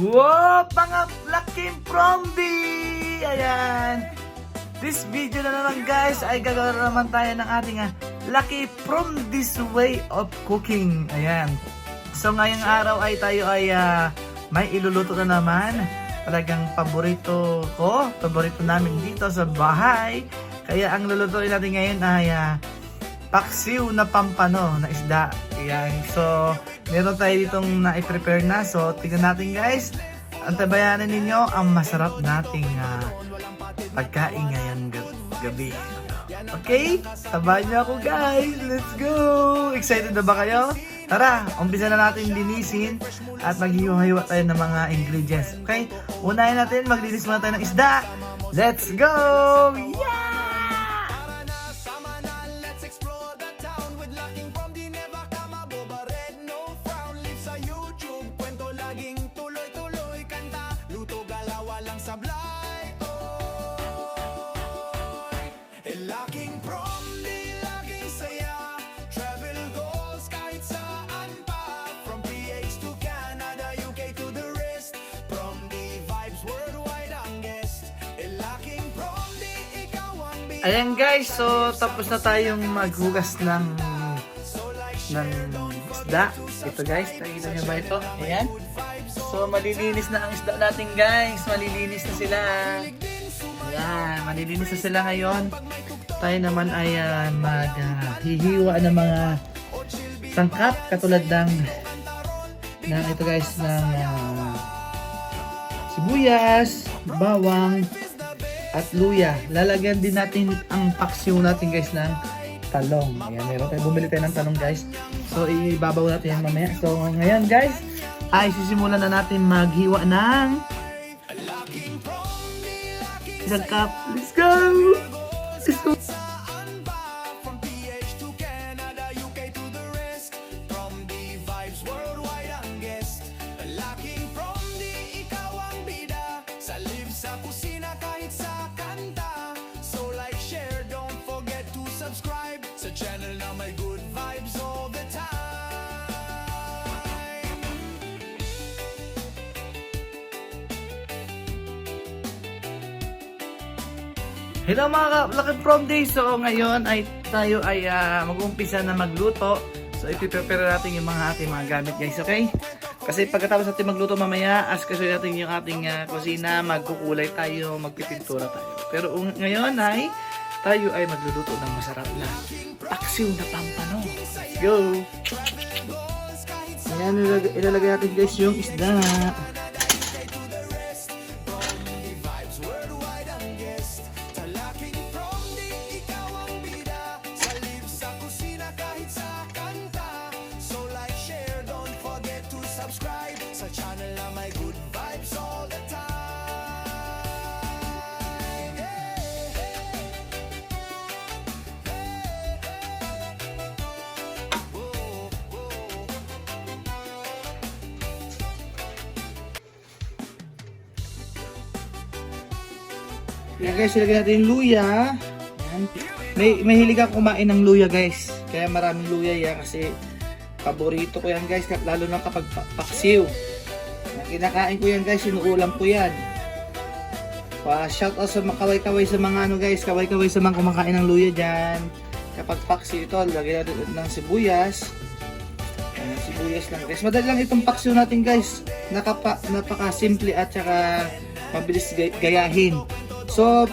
Wow! Mga laking promdi! Ayan! This video na naman guys ay gagawin naman tayo ng ating lucky from this way of cooking. Ayan. So ngayong araw ay tayo ay may iluluto na naman. Talagang paborito ko, paborito namin dito sa bahay. Kaya ang lulutuin natin ngayon ay paksiw na pampano na isda. Ayan. So meron tayo ditong na-prepare na. So tingnan natin guys. Antabayanan ninyo ang masarap nating pagkain ngayon gabi. Okay? Sabahan niyo ako guys. Let's go! Excited na ba kayo? Tara, umpisa na natin linisin at maghiwa-hiwa tayo ng mga ingredients. Okay? Unahin natin, maglinis muna tayo ng isda. Let's go! Yeah! Ayan guys, so tapos na tayong maghugas ng isda. Ito guys, nakikita nyo ba ito? Ayan. So malilinis na ang isda natin guys. Malilinis na sila. Ayan, malilinis na sila ngayon. Tayo naman ay maghihiwa ng mga sangkap katulad ng ito guys, ng sibuyas, bawang, at luya. Lalagyan din natin ang paksiw natin guys ng talong. Ayan, meron tayo. Bumili tayo ng talong guys. So, ibabaw natin yan mamaya. So, ngayon guys, ay sisimulan na natin maghiwa ng isang cup. Let's go! Let's go! Channel na may good vibes all the time. Hello mga Lucky From Day! So ngayon ay tayo ay mag-umpisa na magluto. So ipiprepare natin yung mga ating mga gamit guys, okay? Kasi pagkatapos natin magluto mamaya, askasuhin natin yung ating kusina, magkukulay tayo, magpipintura tayo. Pero ngayon ay tayo ay magluluto ng masarap na paksiw na pampano. Let's go! Ayan, ilalagay natin guys yung isda. Sa channel na may good vibes all the time. Yan guys, ilagay natin yung luya. Yan. May hilig ako kumain ng luya guys. Kaya maraming luya yan kasi paborito ko yan guys. Lalo na kapag paksiw. Kinakain ko yan guys, sinuulam ko yan. Shout out sa mga kaway-kaway sa mga guys. Kaway-kaway sa mga kumakain ng luya dyan. Kapag paksiw ito, lagay natin ng sibuyas. Yan, sibuyas lang guys. Madali lang itong paksiw natin guys. Napaka-simple at saka mabilis gayahin. So,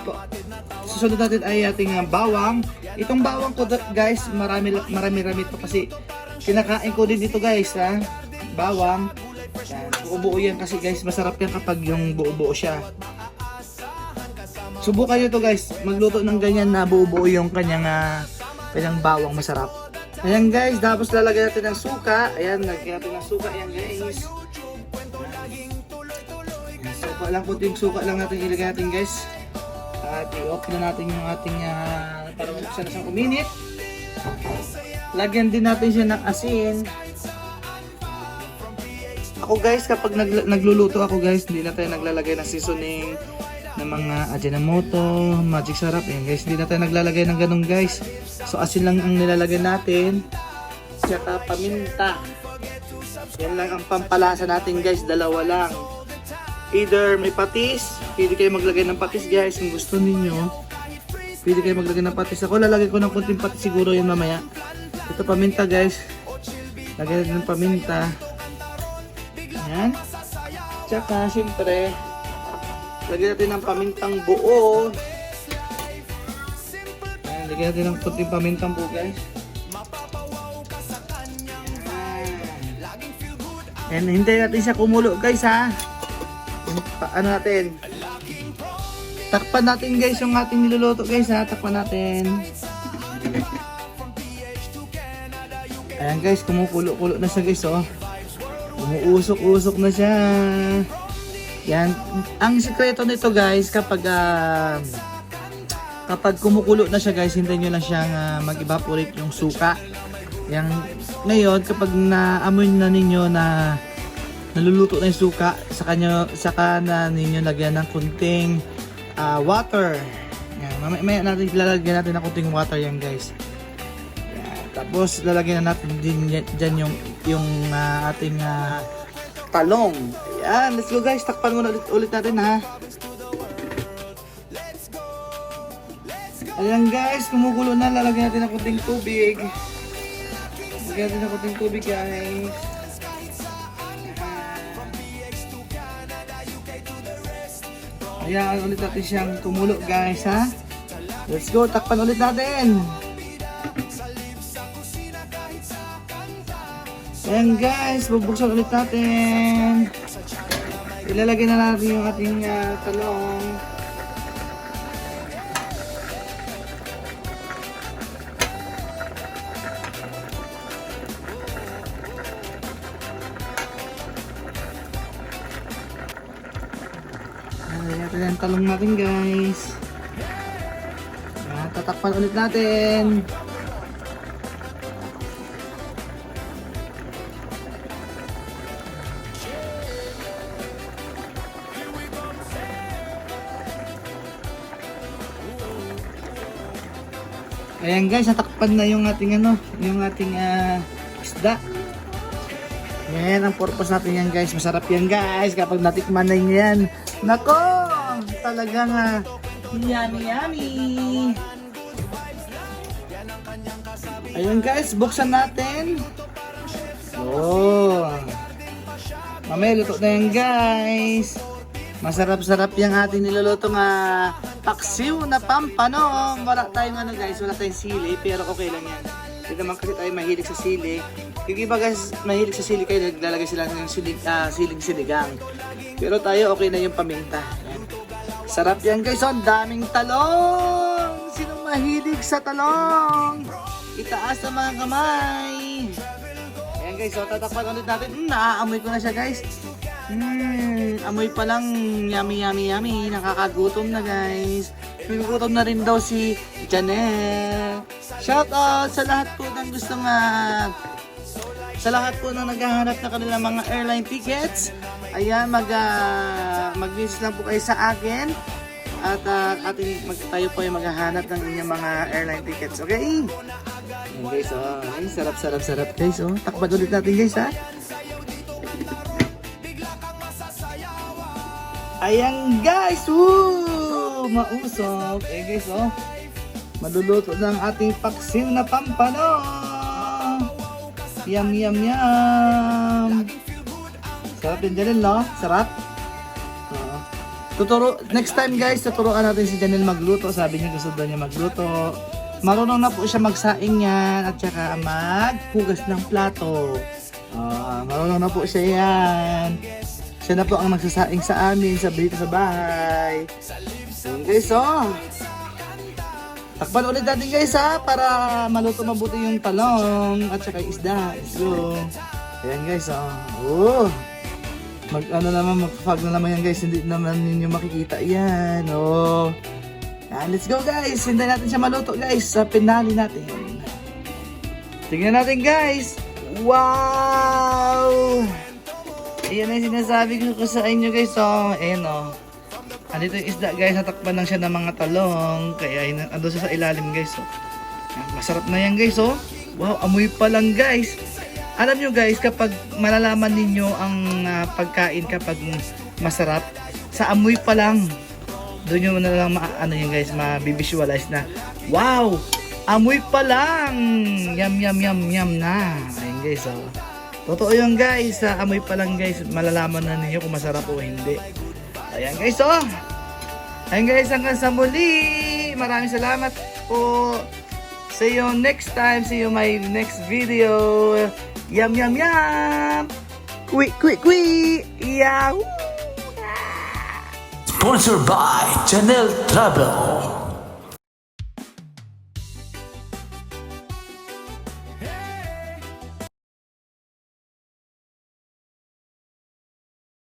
susunod natin ay ating bawang. Itong bawang ko guys, marami ito kasi kinakain ko din ito guys, bawang. Yan, buo-buo yan kasi guys, masarap yan kapag yung buo-buo siya. Subukan nyo to guys, magluto ng ganyan na buo-buo yung kanyang bawang, masarap. Ayan guys, tapos lalagyan natin ng suka. Ayan, lagyan natin ng suka, ayan guys. Suka lang po, yung suka lang natin ilagay natin guys. At i-off na natin yung ating para buksan na siyang uminit. Lagyan din natin siya ng asin. Ako guys, kapag nagluluto ako guys, hindi na tayo naglalagay ng seasoning ng mga Ajinomoto, Magic Sarap. Ayan guys, hindi na tayo naglalagay ng ganun guys. So asin lang ang nilalagay natin. Tsaka paminta. Yan lang ang pampalasa natin guys, dalawa lang. Either may patis, pwede kayo maglagay ng patis guys kung gusto ninyo. Pwede kayo maglagay ng patis. Ako lalagay ko ng kunting patis siguro yun mamaya. Ito paminta guys. Lagay natin ng paminta. Ayan. Tsaka syempre, lagyan natin ng pamintang buo. Ayan, lagyan natin ng kunting pamintang buo guys. Ayan, hintayin natin siya kumulo guys ha. Ano natin? Takpan natin guys yung ating niluluto guys ha. Takpan natin. Ayan guys, kumukulo-kulo na siya guys oh. Umuusok-usok na siya. Yan. Ang sikreto nito guys, kapag kumukulo na siya guys, hintayin nyo lang siyang mag-evaporate yung suka. Yan. Ngayon, kapag naamoy na ninyo na naluluto na yung suka, saka na ninyo lagyan ng kunting water. Yan. Mamaya natin lalagyan natin ng kunting water yan guys. Yan. Tapos lalagyan na natin din dyan yung ating talong. Ayan, let's go guys. Takpan muna ulit natin ha. Ayan guys, kumukulo na. Lalagyan natin ng kunting tubig. Lagyan natin ng kunting tubig guys. Ayan, ulit natin siyang kumulo guys ha. Let's go, takpan ulit natin. Ayan guys, bubuksan ulit natin. Ilalagay na natin yung ating talong. Ayan natin ang talong natin guys. Ayan, tatakpan ulit natin. Ayan guys, natakpan na yung ating isda. Yan ang purpose natin yan guys. Masarap yan guys kapag natikman na yan. Nako, talagang yummy yummy. Ayan guys, buksan natin. Oh, mamaya luto na yan guys. Masarap-sarap yung ating nilulutong paksiw na pampanong. Wala tayong guys, wala tayong sili, pero okay lang yan. Hindi naman kasi tayo mahilig sa sili. Yung iba guys, mahilig sa sili kayo, naglalagay sila ng siling sinigang. Pero tayo okay na yung paminta. Yan. Sarap yan guys, ang daming talong. Sinong mahilig sa talong? Itaas ang mga kamay. Ayan guys, so tatakpan ulit natin. Naaamoy ko na siya guys. Amoy pa lang yummy yummy yummy. Nakakagutom na guys. Nagugutom na rin daw si Janelle. Shout out sa lahat po ng gustong sa lahat po na naghahanap na kanilang mga airline tickets. Ayan, mag-message lang po kayo sa akin. At tayo po ay maghahanap ng inyong mga airline tickets. Okay? Ayan guys, oh. Ay, sarap guys, oh. Takpan ulit natin guys, ha. Ayan guys, woo! Mausok. Eh guys, oh. Maluluto ng ating paksiw na pampano. Yum, yum, yum. Sarap din Janelle, no? Sarap. Next time guys, tuturuan natin si Janelle magluto. Sabi niya gusto daw niya magluto. Marunong na po siya magsaing yan at saka maghugas ng plato. Marunong na po siya yan. Siya na po ang nagsasaing sa amin dito sa bahay. Ayan guys, oh. Takpan ulit natin guys ha, para maluto mabuti yung talong at saka isda. Let's go. Ayan guys, oh. Mag-fog na naman yan guys, hindi naman ninyo makikita yan. Oh. Yan, let's go guys. Hintayin natin siya maluto guys sa pinali natin. Tingnan natin guys. Wow! Ayan na yung sinasabi ko sa inyo guys. Oh, ayan oh. Andito yung isda guys, natakpan lang siya ng mga talong. Kaya ando siya sa ilalim guys. Oh. Yan, masarap na yan guys. Oh. Wow, amoy pa lang guys. Alam nyo guys, kapag malalaman ninyo ang pagkain kapag masarap, sa amoy pa lang, doon nyo na lang ano yun guys, mabivisualize na, wow! Amoy pa lang! Yum, yum, yum, yum na. Ayun guys, oh. Totoo yun guys, sa amoy pa lang guys, malalaman na ninyo kung masarap o hindi. Ayan guys, oh! Ayan guys, hanggang sa muli! Maraming salamat po! See you next time. See you my next video. Yum, yum, yum. Quick, quick, quick. Yahoo. Sponsored by Channel Travel.